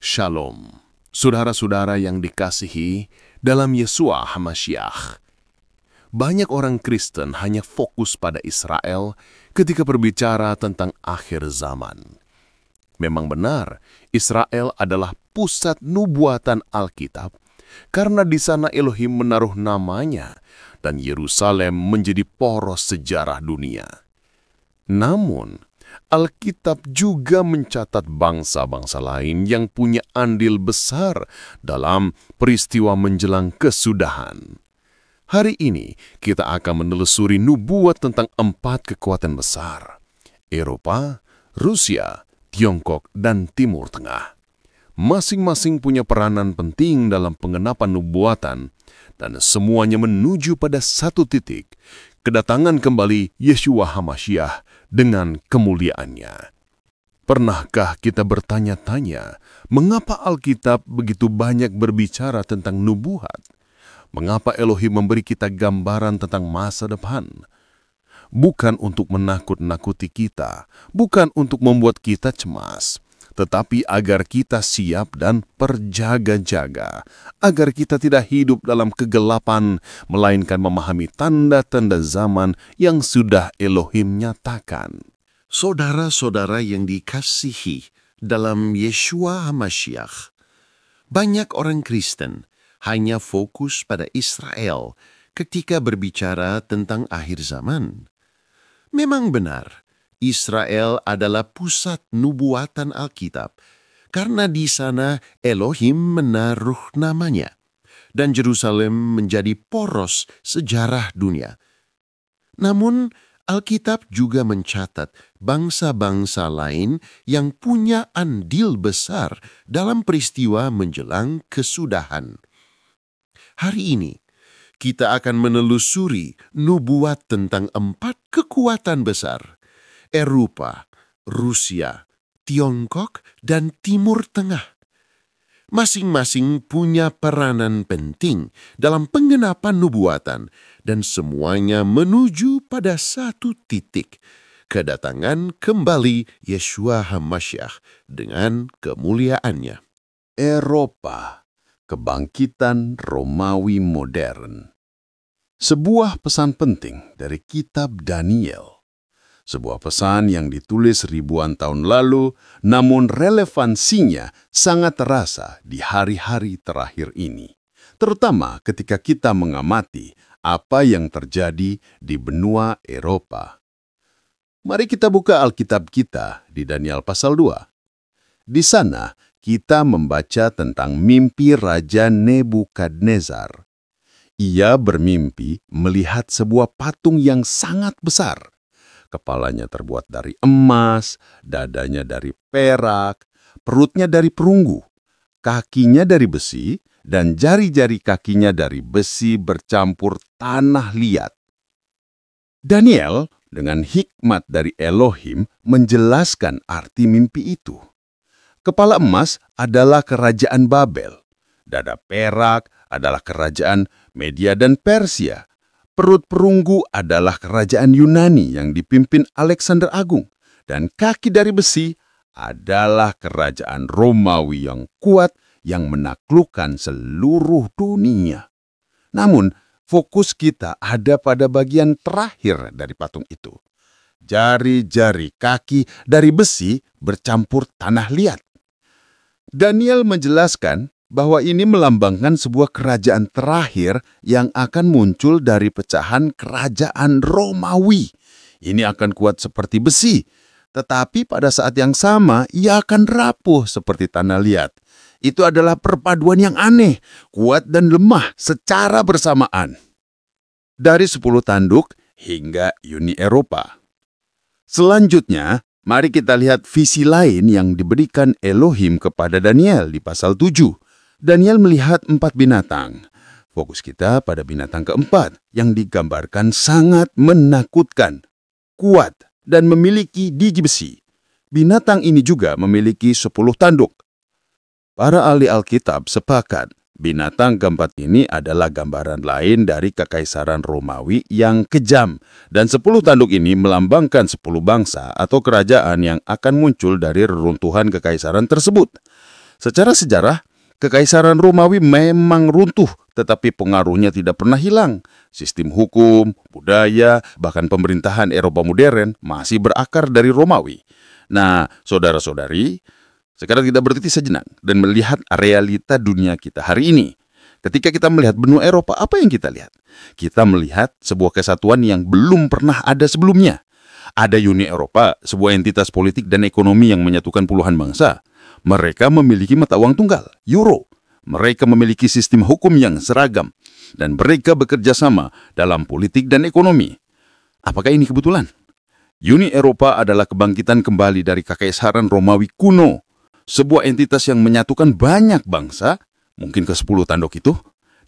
Shalom, saudara-saudara yang dikasihi dalam Yeshua HaMashiach. Banyak orang Kristen hanya fokus pada Israel ketika berbicara tentang akhir zaman. Memang benar, Israel adalah pusat nubuatan Alkitab, karena di sana Elohim menaruh namanya dan Yerusalem menjadi poros sejarah dunia. Namun, Alkitab juga mencatat bangsa-bangsa lain yang punya andil besar dalam peristiwa menjelang kesudahan. Hari ini kita akan menelusuri nubuat tentang 4 kekuatan besar: Eropa, Rusia, Tiongkok, dan Timur Tengah. Masing-masing punya peranan penting dalam penggenapan nubuatan, dan semuanya menuju pada satu titik, kedatangan kembali Yeshua HaMashiach dengan kemuliaannya. Pernahkah kita bertanya-tanya, mengapa Alkitab begitu banyak berbicara tentang nubuat? Mengapa Elohim memberi kita gambaran tentang masa depan? Bukan untuk menakut-nakuti kita, bukan untuk membuat kita cemas, tetapi agar kita siap dan berjaga-jaga, agar kita tidak hidup dalam kegelapan, melainkan memahami tanda-tanda zaman yang sudah Elohim nyatakan. Saudara-saudara yang dikasihi dalam Yeshua HaMashiach, banyak orang Kristen hanya fokus pada Israel ketika berbicara tentang akhir zaman. Memang benar, Israel adalah pusat nubuatan Alkitab, karena di sana Elohim menaruh namanya, dan Yerusalem menjadi poros sejarah dunia. Namun, Alkitab juga mencatat bangsa-bangsa lain yang punya andil besar dalam peristiwa menjelang kesudahan. Hari ini, kita akan menelusuri nubuat tentang 4 kekuatan besar: Eropa, Rusia, Tiongkok, dan Timur Tengah. Masing-masing punya peranan penting dalam penggenapan nubuatan, dan semuanya menuju pada satu titik, kedatangan kembali Yeshua HaMashiach dengan kemuliaannya. Eropa, kebangkitan Romawi modern. Sebuah pesan penting dari kitab Daniel. Sebuah pesan yang ditulis ribuan tahun lalu, namun relevansinya sangat terasa di hari-hari terakhir ini. Terutama ketika kita mengamati apa yang terjadi di benua Eropa. Mari kita buka Alkitab kita di Daniel pasal 2. Di sana kita membaca tentang mimpi Raja Nebukadnezar. Ia bermimpi melihat sebuah patung yang sangat besar. Kepalanya terbuat dari emas, dadanya dari perak, perutnya dari perunggu, kakinya dari besi, dan jari-jari kakinya dari besi bercampur tanah liat. Daniel dengan hikmat dari Elohim menjelaskan arti mimpi itu. Kepala emas adalah kerajaan Babel, dada perak adalah kerajaan Media dan Persia, perut perunggu adalah kerajaan Yunani yang dipimpin Alexander Agung, dan kaki dari besi adalah kerajaan Romawi yang kuat yang menaklukkan seluruh dunia. Namun, fokus kita ada pada bagian terakhir dari patung itu. Jari-jari kaki dari besi bercampur tanah liat. Daniel menjelaskan bahwa ini melambangkan sebuah kerajaan terakhir yang akan muncul dari pecahan kerajaan Romawi. Ini akan kuat seperti besi, tetapi pada saat yang sama ia akan rapuh seperti tanah liat. Itu adalah perpaduan yang aneh, kuat dan lemah secara bersamaan. Dari 10 tanduk hingga Uni Eropa. Selanjutnya, mari kita lihat visi lain yang diberikan Elohim kepada Daniel di pasal 7. Daniel melihat 4 binatang. Fokus kita pada binatang keempat yang digambarkan sangat menakutkan, kuat, dan memiliki gigi besi. Binatang ini juga memiliki 10 tanduk. Para ahli Alkitab sepakat binatang keempat ini adalah gambaran lain dari kekaisaran Romawi yang kejam, dan 10 tanduk ini melambangkan 10 bangsa atau kerajaan yang akan muncul dari reruntuhan kekaisaran tersebut. Secara sejarah, Kekaisaran Romawi memang runtuh, tetapi pengaruhnya tidak pernah hilang. Sistem hukum, budaya, bahkan pemerintahan Eropa modern masih berakar dari Romawi. Nah, saudara-saudari, sekarang kita berhenti sejenak dan melihat realita dunia kita hari ini. Ketika kita melihat benua Eropa, apa yang kita lihat? Kita melihat sebuah kesatuan yang belum pernah ada sebelumnya. Ada Uni Eropa, sebuah entitas politik dan ekonomi yang menyatukan puluhan bangsa. Mereka memiliki mata uang tunggal, euro. Mereka memiliki sistem hukum yang seragam. Dan mereka bekerja sama dalam politik dan ekonomi. Apakah ini kebetulan? Uni Eropa adalah kebangkitan kembali dari Kekaisaran Romawi kuno. Sebuah entitas yang menyatukan banyak bangsa, mungkin ke-10 tanduk itu,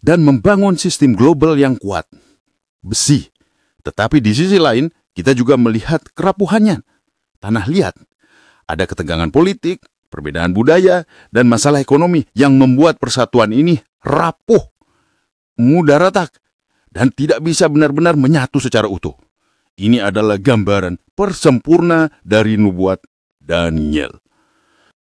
dan membangun sistem global yang kuat. Besi. Tetapi di sisi lain, kita juga melihat kerapuhannya. Tanah liat. Ada ketegangan politik, perbedaan budaya, dan masalah ekonomi yang membuat persatuan ini rapuh, mudah retak, dan tidak bisa benar-benar menyatu secara utuh. Ini adalah gambaran persempurna dari nubuat Daniel.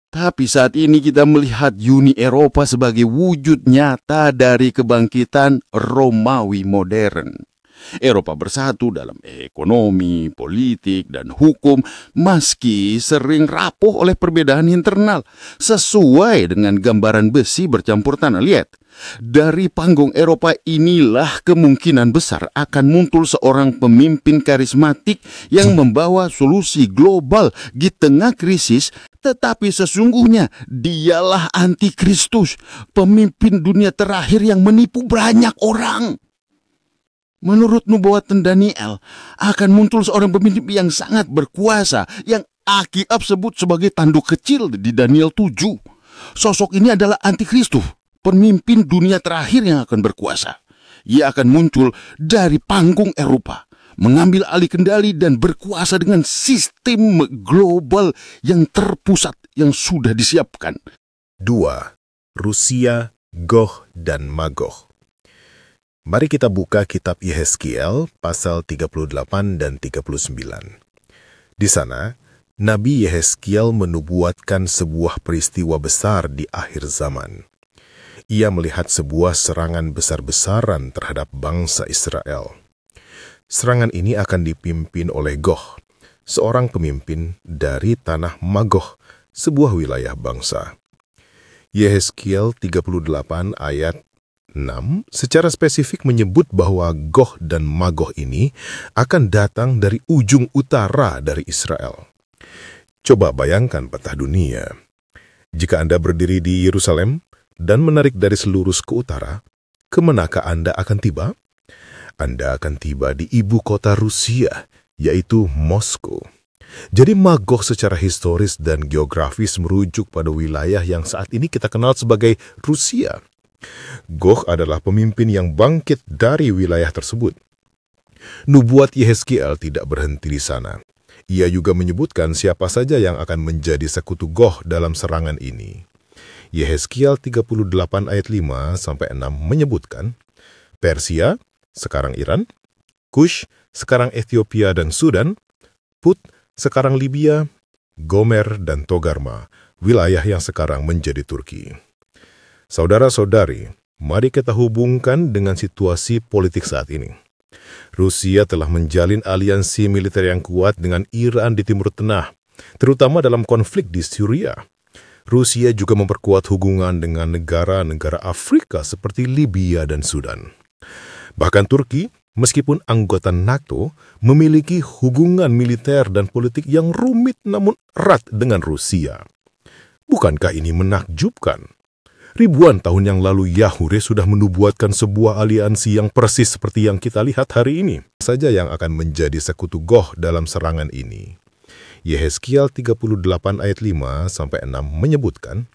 Tapi saat ini kita melihat Uni Eropa sebagai wujud nyata dari kebangkitan Romawi modern. Eropa bersatu dalam ekonomi, politik, dan hukum meski sering rapuh oleh perbedaan internal, sesuai dengan gambaran besi bercampur tanah liat. Dari panggung Eropa inilah kemungkinan besar akan muncul seorang pemimpin karismatik yang membawa solusi global di tengah krisis, tetapi sesungguhnya dialah antikristus, pemimpin dunia terakhir yang menipu banyak orang. Menurut nubuatan Daniel, akan muncul seorang pemimpin yang sangat berkuasa, yang Alkitab sebut sebagai tanduk kecil di Daniel 7. Sosok ini adalah antikristus, pemimpin dunia terakhir yang akan berkuasa. Ia akan muncul dari panggung Eropa, mengambil alih kendali dan berkuasa dengan sistem global yang terpusat yang sudah disiapkan. 2. Rusia, Gog dan Magog. Mari kita buka kitab Yehezkiel pasal 38 dan 39. Di sana, Nabi Yehezkiel menubuatkan sebuah peristiwa besar di akhir zaman. Ia melihat sebuah serangan besar-besaran terhadap bangsa Israel. Serangan ini akan dipimpin oleh Gog, seorang pemimpin dari tanah Magog, sebuah wilayah bangsa. Yehezkiel 38 ayat 6 secara spesifik menyebut bahwa Gog dan Magog ini akan datang dari ujung utara dari Israel. Coba bayangkan peta dunia. Jika Anda berdiri di Yerusalem dan menarik dari selurus ke utara, kemanakah Anda akan tiba? Anda akan tiba di ibu kota Rusia, yaitu Moskow. Jadi Magog secara historis dan geografis merujuk pada wilayah yang saat ini kita kenal sebagai Rusia. Gog adalah pemimpin yang bangkit dari wilayah tersebut. Nubuat Yehezkiel tidak berhenti di sana. Ia juga menyebutkan siapa saja yang akan menjadi sekutu Gog dalam serangan ini. Yehezkiel 38 ayat 5-6 menyebutkan, Persia, sekarang Iran, Kush, sekarang Ethiopia dan Sudan, Put, sekarang Libya, Gomer dan Togarma, wilayah yang sekarang menjadi Turki. Saudara-saudari, mari kita hubungkan dengan situasi politik saat ini. Rusia telah menjalin aliansi militer yang kuat dengan Iran di Timur Tengah, terutama dalam konflik di Syria. Rusia juga memperkuat hubungan dengan negara-negara Afrika seperti Libya dan Sudan. Bahkan Turki, meskipun anggota NATO, memiliki hubungan militer dan politik yang rumit namun erat dengan Rusia. Bukankah ini menakjubkan? Ribuan tahun yang lalu Yahweh sudah menubuatkan sebuah aliansi yang persis seperti yang kita lihat hari ini. Saja yang akan menjadi sekutu Gog dalam serangan ini. Yehezkiel 38 ayat 5-6 menyebutkan,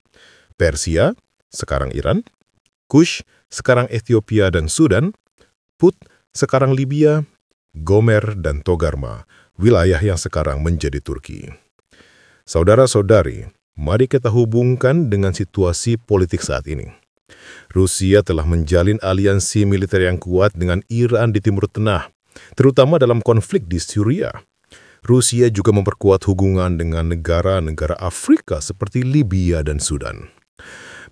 Persia, sekarang Iran, Kush, sekarang Ethiopia dan Sudan, Put, sekarang Libya, Gomer dan Togarma, wilayah yang sekarang menjadi Turki. Saudara-saudari, mari kita hubungkan dengan situasi politik saat ini. Rusia telah menjalin aliansi militer yang kuat dengan Iran di Timur Tengah, terutama dalam konflik di Syria. Rusia juga memperkuat hubungan dengan negara-negara Afrika seperti Libya dan Sudan.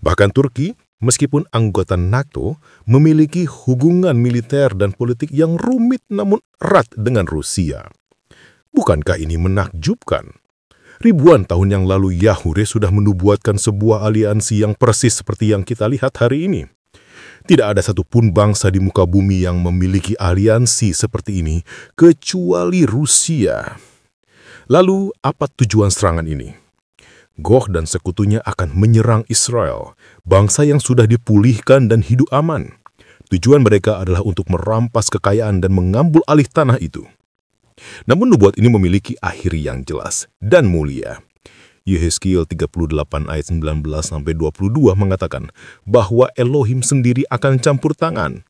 Bahkan Turki, meskipun anggota NATO, memiliki hubungan militer dan politik yang rumit namun erat dengan Rusia. Bukankah ini menakjubkan? Ribuan tahun yang lalu Yahweh sudah menubuatkan sebuah aliansi yang persis seperti yang kita lihat hari ini. Tidak ada satupun bangsa di muka bumi yang memiliki aliansi seperti ini, kecuali Rusia. Lalu, apa tujuan serangan ini? Gog dan sekutunya akan menyerang Israel, bangsa yang sudah dipulihkan dan hidup aman. Tujuan mereka adalah untuk merampas kekayaan dan mengambil alih tanah itu. Namun nubuat ini memiliki akhir yang jelas dan mulia. Yehezkiel 38 ayat 19-22 mengatakan bahwa Elohim sendiri akan campur tangan.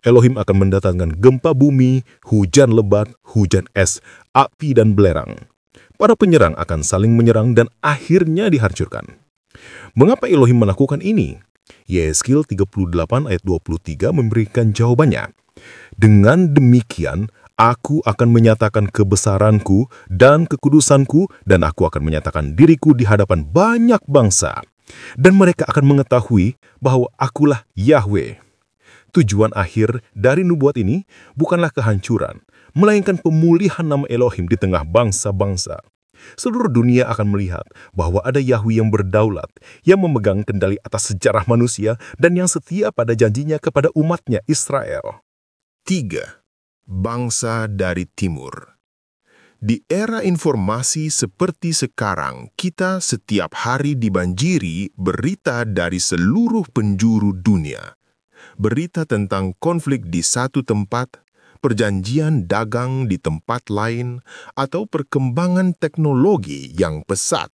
Elohim akan mendatangkan gempa bumi, hujan lebat, hujan es, api dan belerang. Para penyerang akan saling menyerang dan akhirnya dihancurkan. Mengapa Elohim melakukan ini? Yehezkiel 38 ayat 23 memberikan jawabannya. Dengan demikian, aku akan menyatakan kebesaranku dan kekudusanku, dan aku akan menyatakan diriku di hadapan banyak bangsa. Dan mereka akan mengetahui bahwa akulah Yahweh. Tujuan akhir dari nubuat ini bukanlah kehancuran, melainkan pemulihan nama Elohim di tengah bangsa-bangsa. Seluruh dunia akan melihat bahwa ada Yahweh yang berdaulat, yang memegang kendali atas sejarah manusia, dan yang setia pada janjinya kepada umatnya Israel. 3. Bangsa dari Timur. Di era informasi seperti sekarang, kita setiap hari dibanjiri berita dari seluruh penjuru dunia. Berita tentang konflik di satu tempat, perjanjian dagang di tempat lain, atau perkembangan teknologi yang pesat.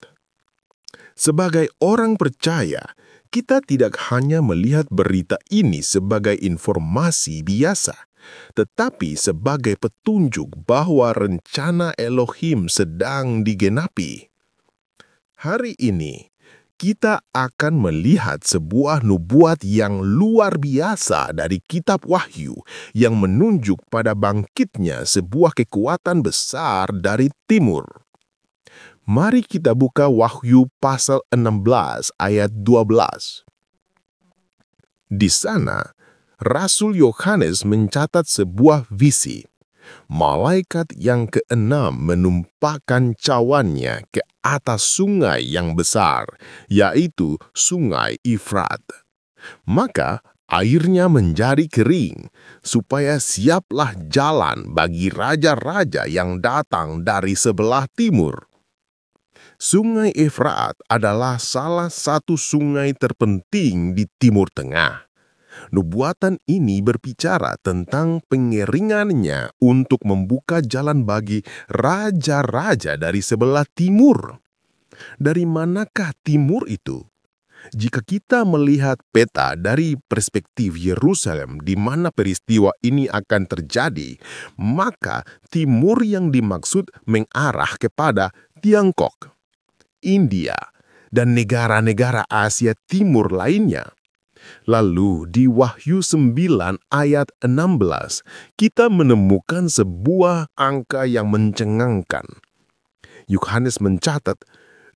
Sebagai orang percaya, kita tidak hanya melihat berita ini sebagai informasi biasa, tetapi sebagai petunjuk bahwa rencana Elohim sedang digenapi. Hari ini, kita akan melihat sebuah nubuat yang luar biasa dari kitab Wahyu yang menunjuk pada bangkitnya sebuah kekuatan besar dari timur. Mari kita buka Wahyu pasal 16 ayat 12. Di sana, Rasul Yohanes mencatat sebuah visi. Malaikat yang keenam menumpahkan cawannya ke atas sungai yang besar, yaitu sungai Efrat. Maka airnya menjadi kering, supaya siaplah jalan bagi raja-raja yang datang dari sebelah timur. Sungai Efrat adalah salah satu sungai terpenting di Timur Tengah. Nubuatan ini berbicara tentang pengeringannya untuk membuka jalan bagi raja-raja dari sebelah timur. Dari manakah timur itu? Jika kita melihat peta dari perspektif Yerusalem di mana peristiwa ini akan terjadi, maka timur yang dimaksud mengarah kepada Tiongkok, India, dan negara-negara Asia Timur lainnya. Lalu di Wahyu 9 ayat 16, kita menemukan sebuah angka yang mencengangkan. Yohanes mencatat,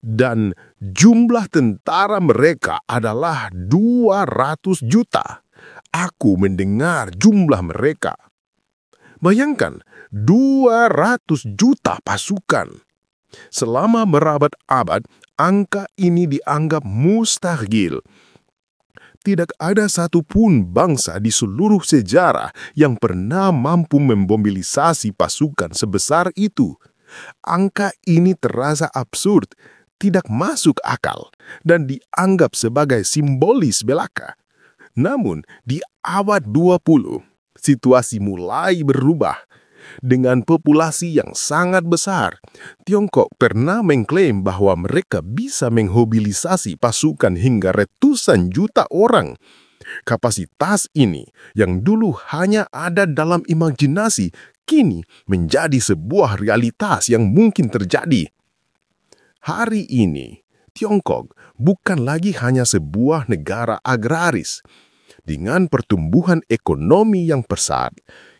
dan jumlah tentara mereka adalah 200 juta. Aku mendengar jumlah mereka. Bayangkan, 200 juta pasukan. Selama berabad-abad, angka ini dianggap mustahil. Tidak ada satupun bangsa di seluruh sejarah yang pernah mampu memobilisasi pasukan sebesar itu. Angka ini terasa absurd, tidak masuk akal, dan dianggap sebagai simbolis belaka. Namun, di abad 20, situasi mulai berubah. Dengan populasi yang sangat besar, Tiongkok pernah mengklaim bahwa mereka bisa memobilisasi pasukan hingga ratusan juta orang. Kapasitas ini, yang dulu hanya ada dalam imajinasi, kini menjadi sebuah realitas yang mungkin terjadi. Hari ini, Tiongkok bukan lagi hanya sebuah negara agraris. Dengan pertumbuhan ekonomi yang pesat,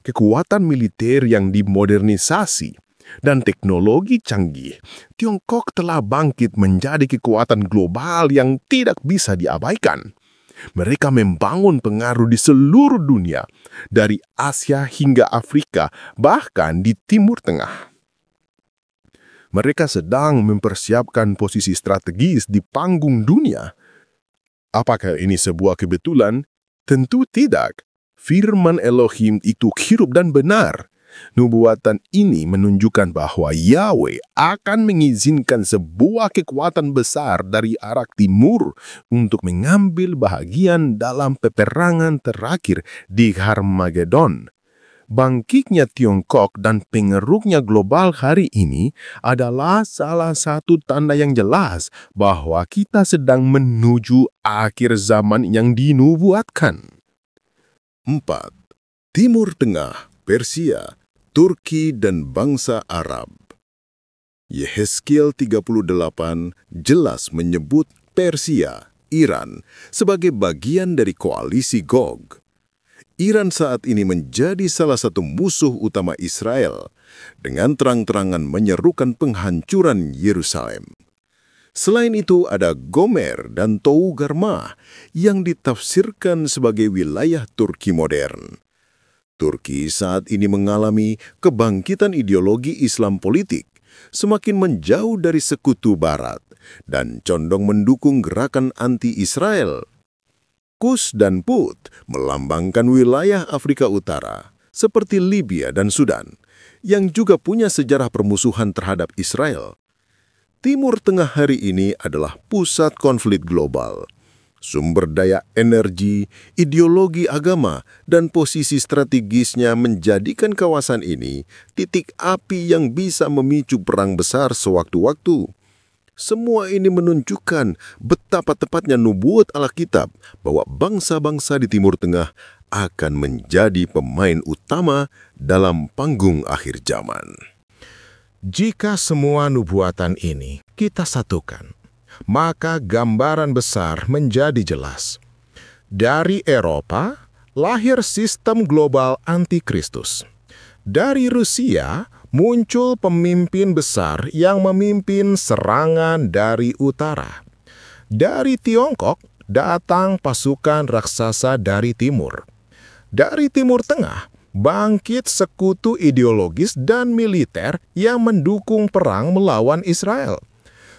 kekuatan militer yang dimodernisasi, dan teknologi canggih, Tiongkok telah bangkit menjadi kekuatan global yang tidak bisa diabaikan. Mereka membangun pengaruh di seluruh dunia, dari Asia hingga Afrika, bahkan di Timur Tengah. Mereka sedang mempersiapkan posisi strategis di panggung dunia. Apakah ini sebuah kebetulan? Tentu tidak. Firman Elohim itu hidup dan benar. Nubuatan ini menunjukkan bahwa Yahweh akan mengizinkan sebuah kekuatan besar dari arah timur untuk mengambil bahagian dalam peperangan terakhir di Harmagedon. Bangkitnya Tiongkok dan pengaruhnya global hari ini adalah salah satu tanda yang jelas bahwa kita sedang menuju akhir zaman yang dinubuatkan. 4. Timur Tengah, Persia, Turki dan bangsa Arab. Yehezkiel 38 jelas menyebut Persia, Iran, sebagai bagian dari koalisi Gog. Iran saat ini menjadi salah satu musuh utama Israel, dengan terang-terangan menyerukan penghancuran Yerusalem. Selain itu ada Gomer dan Tougarmah yang ditafsirkan sebagai wilayah Turki modern. Turki saat ini mengalami kebangkitan ideologi Islam politik, semakin menjauh dari sekutu Barat, dan condong mendukung gerakan anti-Israel. Kus dan Put melambangkan wilayah Afrika Utara, seperti Libya dan Sudan, yang juga punya sejarah permusuhan terhadap Israel. Timur Tengah hari ini adalah pusat konflik global. Sumber daya energi, ideologi agama, dan posisi strategisnya menjadikan kawasan ini titik api yang bisa memicu perang besar sewaktu-waktu. Semua ini menunjukkan betapa tepatnya nubuat Alkitab bahwa bangsa-bangsa di Timur Tengah akan menjadi pemain utama dalam panggung akhir zaman. Jika semua nubuatan ini kita satukan, maka gambaran besar menjadi jelas. Dari Eropa, lahir sistem global antikristus. Dari Rusia, muncul pemimpin besar yang memimpin serangan dari utara. Dari Tiongkok, datang pasukan raksasa dari timur. Dari Timur Tengah, bangkit sekutu ideologis dan militer yang mendukung perang melawan Israel.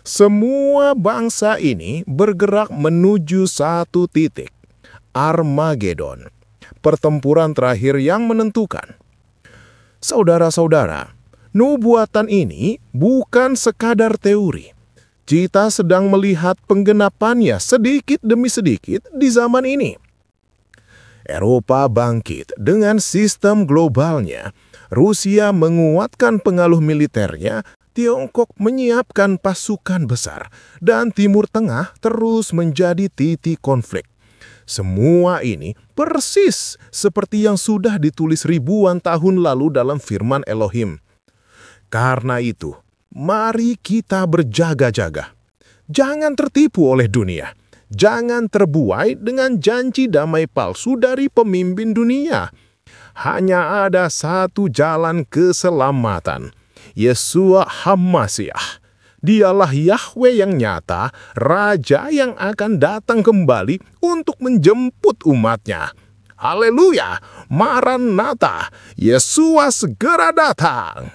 Semua bangsa ini bergerak menuju satu titik, Armagedon, pertempuran terakhir yang menentukan. Saudara-saudara, nubuatan ini bukan sekadar teori. Kita sedang melihat penggenapannya sedikit demi sedikit di zaman ini. Eropa bangkit dengan sistem globalnya. Rusia menguatkan pengaruh militernya, Tiongkok menyiapkan pasukan besar, dan Timur Tengah terus menjadi titik konflik. Semua ini persis seperti yang sudah ditulis ribuan tahun lalu dalam firman Elohim. Karena itu, mari kita berjaga-jaga. Jangan tertipu oleh dunia. Jangan terbuai dengan janji damai palsu dari pemimpin dunia. Hanya ada satu jalan keselamatan, Yeshua HaMashiach. Dialah Yahweh yang nyata, Raja yang akan datang kembali untuk menjemput umatnya. Haleluya, Maranatha, Yeshua segera datang.